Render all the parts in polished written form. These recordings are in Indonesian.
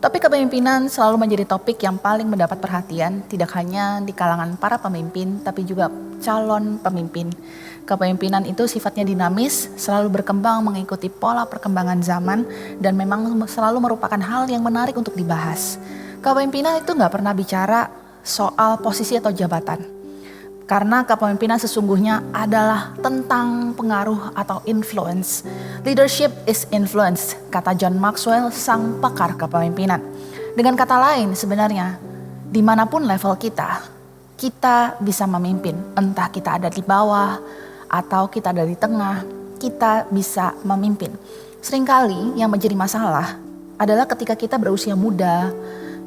Topik kepemimpinan selalu menjadi topik yang paling mendapat perhatian, tidak hanya di kalangan para pemimpin, tapi juga calon pemimpin. Kepemimpinan itu sifatnya dinamis, selalu berkembang mengikuti pola perkembangan zaman, dan memang selalu merupakan hal yang menarik untuk dibahas. Kepemimpinan itu nggak pernah bicara soal posisi atau jabatan. Karena kepemimpinan sesungguhnya adalah tentang pengaruh atau influence. Leadership is influence, kata John Maxwell, sang pakar kepemimpinan. Dengan kata lain sebenarnya, dimanapun level kita bisa memimpin. Entah kita ada di bawah atau kita ada di tengah, kita bisa memimpin. Seringkali yang menjadi masalah adalah ketika kita berusia muda,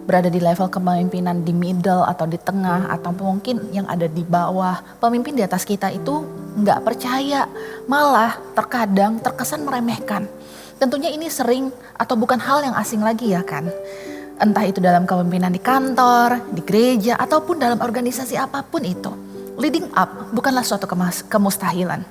berada di level kepemimpinan di middle atau di tengah atau mungkin yang ada di bawah. Pemimpin di atas kita itu nggak percaya, malah terkadang terkesan meremehkan. Tentunya ini sering atau bukan hal yang asing lagi ya kan. Entah itu dalam kepemimpinan di kantor, di gereja, ataupun dalam organisasi apapun itu. Leading up bukanlah suatu kemustahilan.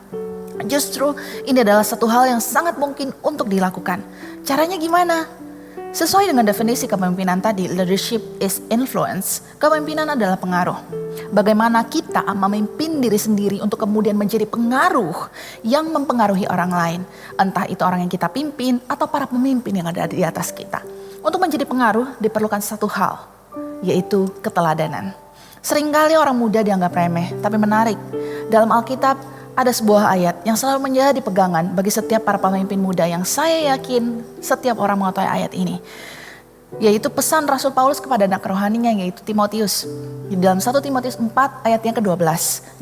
Justru ini adalah satu hal yang sangat mungkin untuk dilakukan. Caranya gimana? Sesuai dengan definisi kepemimpinan tadi, leadership is influence. Kepemimpinan adalah pengaruh. Bagaimana kita memimpin diri sendiri untuk kemudian menjadi pengaruh yang mempengaruhi orang lain. Entah itu orang yang kita pimpin atau para pemimpin yang ada di atas kita. Untuk menjadi pengaruh diperlukan satu hal, yaitu keteladanan. Seringkali orang muda dianggap remeh, tapi menarik. Dalam Alkitab, ada sebuah ayat yang selalu menjadi pegangan bagi setiap para pemimpin muda yang saya yakin setiap orang mengetahui ayat ini. Yaitu pesan Rasul Paulus kepada anak rohaninya yaitu Timotius. Di dalam 1 Timotius 4 ayat yang ke-12.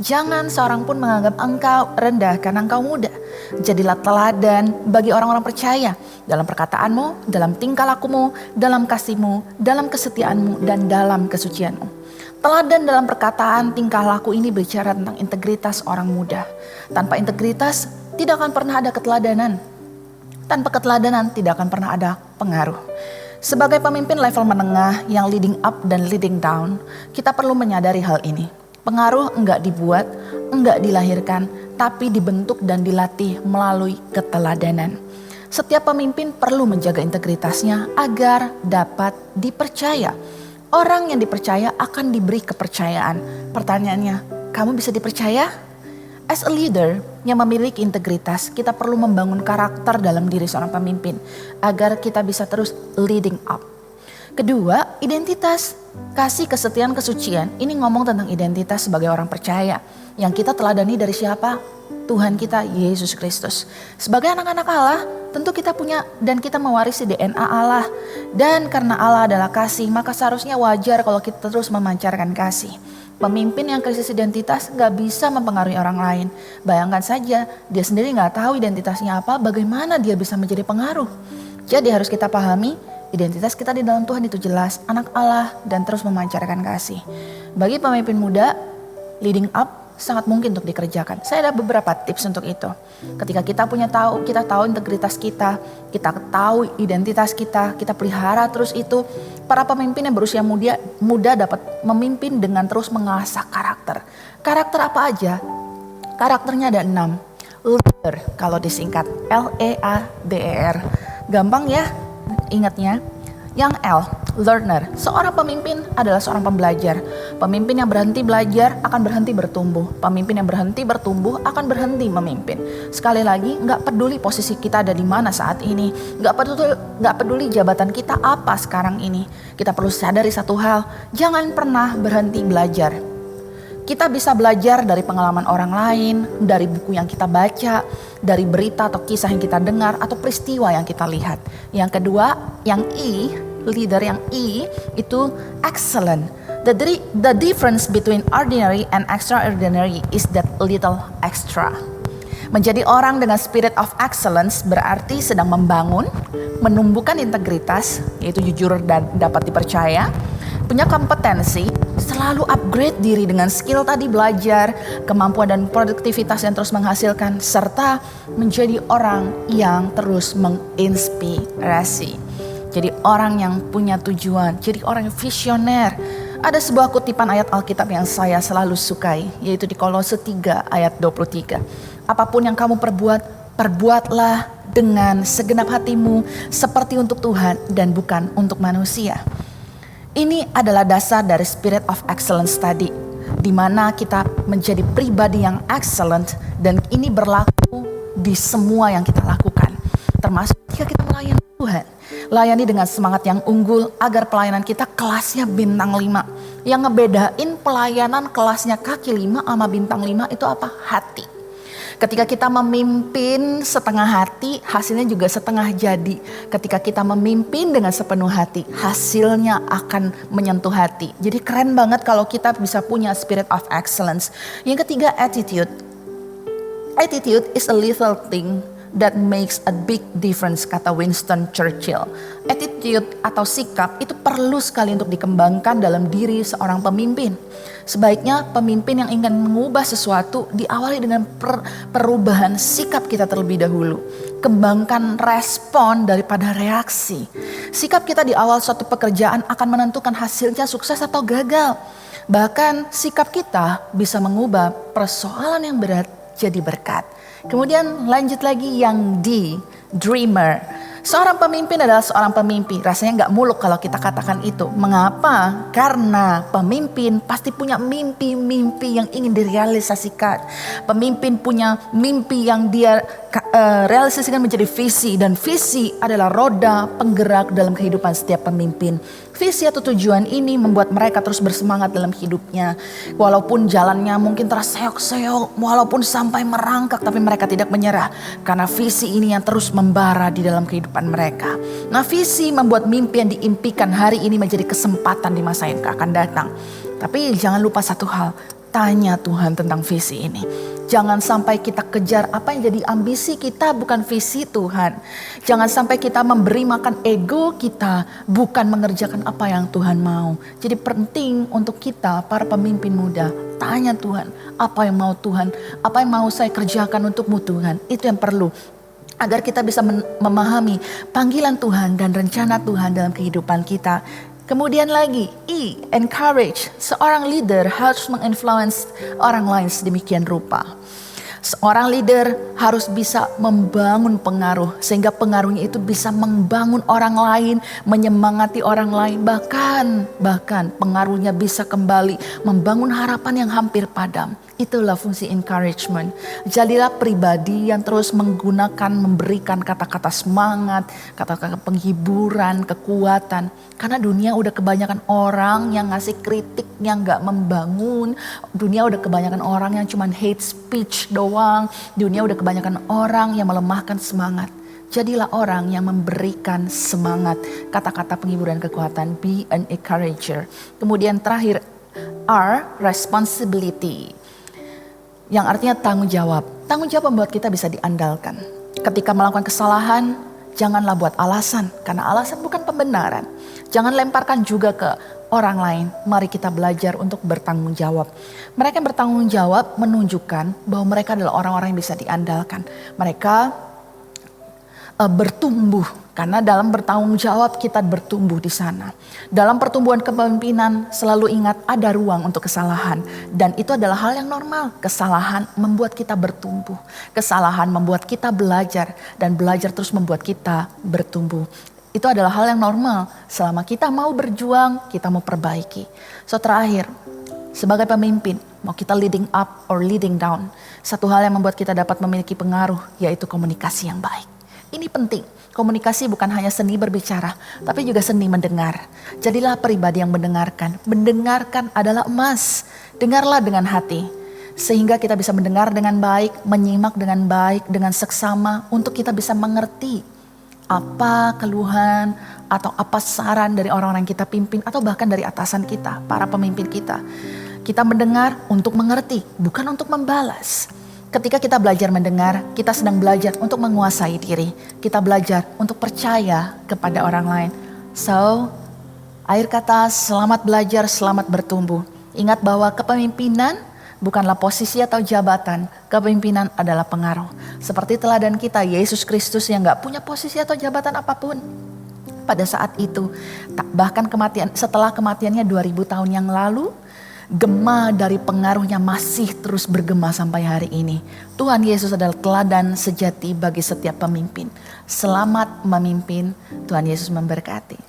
Jangan seorang pun menganggap engkau rendah karena engkau muda. Jadilah teladan bagi orang-orang percaya dalam perkataanmu, dalam tingkah lakumu, dalam kasihmu, dalam kesetiaanmu, dan dalam kesucianmu. Teladan dalam perkataan tingkah laku ini bicara tentang integritas orang muda. Tanpa integritas tidak akan pernah ada keteladanan. Tanpa keteladanan tidak akan pernah ada pengaruh. Sebagai pemimpin level menengah yang leading up dan leading down, kita perlu menyadari hal ini. Pengaruh enggak dibuat, enggak dilahirkan, tapi dibentuk dan dilatih melalui keteladanan. Setiap pemimpin perlu menjaga integritasnya agar dapat dipercaya. Orang yang dipercaya akan diberi kepercayaan. Pertanyaannya, kamu bisa dipercaya? As a leader yang memiliki integritas, kita perlu membangun karakter dalam diri seorang pemimpin agar kita bisa terus leading up. Kedua, identitas. Kasih, kesetiaan, kesucian. Ini ngomong tentang identitas sebagai orang percaya. Yang kita teladani dari siapa? Tuhan kita, Yesus Kristus. Sebagai anak-anak Allah, tentu kita punya dan kita mewarisi DNA Allah. Dan karena Allah adalah kasih, maka seharusnya wajar kalau kita terus memancarkan kasih. Pemimpin yang krisis identitas gak bisa mempengaruhi orang lain. Bayangkan saja, dia sendiri gak tahu identitasnya apa, bagaimana dia bisa menjadi pengaruh. Jadi harus kita pahami, identitas kita di dalam Tuhan itu jelas, anak Allah dan terus memancarkan kasih. Bagi pemimpin muda, leading up sangat mungkin untuk dikerjakan. Saya ada beberapa tips untuk itu. Ketika kita tahu integritas kita tahu identitas kita pelihara terus itu. Para pemimpin yang berusia muda dapat memimpin dengan terus mengasah karakter. Karakter apa aja? Karakternya ada 6. Leader kalau disingkat L-E-A-D-E-R. Gampang ya ingatnya. Yang L, learner. Seorang pemimpin adalah seorang pembelajar. Pemimpin yang berhenti belajar akan berhenti bertumbuh. Pemimpin yang berhenti bertumbuh akan berhenti memimpin. Sekali lagi, gak peduli posisi kita ada di mana saat ini. Gak peduli jabatan kita apa sekarang ini. Kita perlu sadari satu hal, jangan pernah berhenti belajar. Kita bisa belajar dari pengalaman orang lain, dari buku yang kita baca, dari berita atau kisah yang kita dengar, atau peristiwa yang kita lihat. Yang kedua, yang I, leader yang I, itu excellent. The difference between ordinary and extraordinary is that little extra. Menjadi orang dengan spirit of excellence berarti sedang membangun, menumbuhkan integritas, yaitu jujur dan dapat dipercaya, punya kompetensi, selalu upgrade diri dengan skill tadi belajar, kemampuan dan produktivitas yang terus menghasilkan, serta menjadi orang yang terus menginspirasi. Jadi orang yang punya tujuan, jadi orang yang visioner. Ada sebuah kutipan ayat Alkitab yang saya selalu sukai, yaitu di Kolose 3 ayat 23. Apapun yang kamu perbuat, perbuatlah dengan segenap hatimu seperti untuk Tuhan dan bukan untuk manusia. Ini adalah dasar dari Spirit of Excellence tadi, di mana kita menjadi pribadi yang excellent, dan ini berlaku di semua yang kita lakukan, termasuk ketika kita melayani Tuhan. Layani dengan semangat yang unggul agar pelayanan kita kelasnya bintang 5. Yang ngebedain pelayanan kelasnya kaki 5 sama bintang 5 itu apa? Hati. Ketika kita memimpin setengah hati, hasilnya juga setengah jadi. Ketika kita memimpin dengan sepenuh hati, hasilnya akan menyentuh hati. Jadi keren banget kalau kita bisa punya spirit of excellence. Yang ketiga, attitude. Attitude is a little thing that makes a big difference, kata Winston Churchill. Attitude atau sikap itu perlu sekali untuk dikembangkan dalam diri seorang pemimpin. Sebaiknya pemimpin yang ingin mengubah sesuatu diawali dengan perubahan sikap kita terlebih dahulu. Kembangkan respon daripada reaksi. Sikap kita di awal suatu pekerjaan akan menentukan hasilnya sukses atau gagal. Bahkan sikap kita bisa mengubah persoalan yang berat jadi berkat. Kemudian lanjut lagi yang D, dreamer. Seorang pemimpin adalah seorang pemimpi. Rasanya gak muluk kalau kita katakan itu. Mengapa? Karena pemimpin pasti punya mimpi-mimpi yang ingin direalisasikan. Pemimpin punya mimpi yang dia realisasikan menjadi visi. Dan visi adalah roda penggerak dalam kehidupan setiap pemimpin. Visi atau tujuan ini membuat mereka terus bersemangat dalam hidupnya. Walaupun jalannya mungkin terseok-seok, walaupun sampai merangkak, tapi mereka tidak menyerah. Karena visi ini yang terus membara di dalam kehidupan mereka. Nah, visi membuat mimpi yang diimpikan hari ini menjadi kesempatan di masa yang akan datang. Tapi jangan lupa satu hal, tanya Tuhan tentang visi ini. Jangan sampai kita kejar apa yang jadi ambisi kita, bukan visi Tuhan. Jangan sampai kita memberi makan ego kita, bukan mengerjakan apa yang Tuhan mau. Jadi penting untuk kita para pemimpin muda, tanya Tuhan, apa yang mau Tuhan, apa yang mau saya kerjakan untukmu Tuhan. Itu yang perlu agar kita bisa memahami panggilan Tuhan dan rencana Tuhan dalam kehidupan kita. Kemudian lagi, E, encourage. Seorang leader harus menginfluence orang lain sedemikian rupa. Seorang leader harus bisa membangun pengaruh, sehingga pengaruhnya itu bisa membangun orang lain, menyemangati orang lain, bahkan pengaruhnya bisa kembali membangun harapan yang hampir padam. Itulah fungsi encouragement. Jadilah pribadi yang terus memberikan kata-kata semangat, kata-kata penghiburan, kekuatan. Karena dunia udah kebanyakan orang yang ngasih kritik yang gak membangun. Dunia udah kebanyakan orang yang cuman hate speech doang. Dunia udah kebanyakan orang yang melemahkan semangat. Jadilah orang yang memberikan semangat, kata-kata penghiburan, kekuatan. Be an encourager. Kemudian terakhir, R, responsibility. Yang artinya tanggung jawab. Tanggung jawab membuat kita bisa diandalkan. Ketika melakukan kesalahan, janganlah buat alasan. Karena alasan bukan pembenaran. Jangan lemparkan juga ke orang lain. Mari kita belajar untuk bertanggung jawab. Mereka yang bertanggung jawab menunjukkan bahwa mereka adalah orang-orang yang bisa diandalkan. Mereka bertumbuh. Karena dalam bertanggung jawab kita bertumbuh di sana. Dalam pertumbuhan kepemimpinan selalu ingat ada ruang untuk kesalahan. Dan itu adalah hal yang normal. Kesalahan membuat kita bertumbuh. Kesalahan membuat kita belajar. Dan belajar terus membuat kita bertumbuh. Itu adalah hal yang normal. Selama kita mau berjuang, kita mau perbaiki. So terakhir, sebagai pemimpin, mau kita leading up or leading down. Satu hal yang membuat kita dapat memiliki pengaruh, yaitu komunikasi yang baik. Ini penting. Komunikasi bukan hanya seni berbicara, tapi juga seni mendengar. Jadilah pribadi yang mendengarkan. Mendengarkan adalah emas. Dengarlah dengan hati. Sehingga kita bisa mendengar dengan baik, menyimak dengan baik, dengan seksama. Untuk kita bisa mengerti apa keluhan atau apa saran dari orang-orang yang kita pimpin. Atau bahkan dari atasan kita, para pemimpin kita. Kita mendengar untuk mengerti, bukan untuk membalas. Ketika kita belajar mendengar, kita sedang belajar untuk menguasai diri. Kita belajar untuk percaya kepada orang lain. So, akhir kata selamat belajar, selamat bertumbuh. Ingat bahwa kepemimpinan bukanlah posisi atau jabatan. Kepemimpinan adalah pengaruh. Seperti teladan kita, Yesus Kristus yang gak punya posisi atau jabatan apapun. Pada saat itu, bahkan setelah kematiannya 2000 tahun yang lalu, gema dari pengaruhnya masih terus bergema sampai hari ini. Tuhan Yesus adalah teladan sejati bagi setiap pemimpin. Selamat memimpin, Tuhan Yesus memberkati.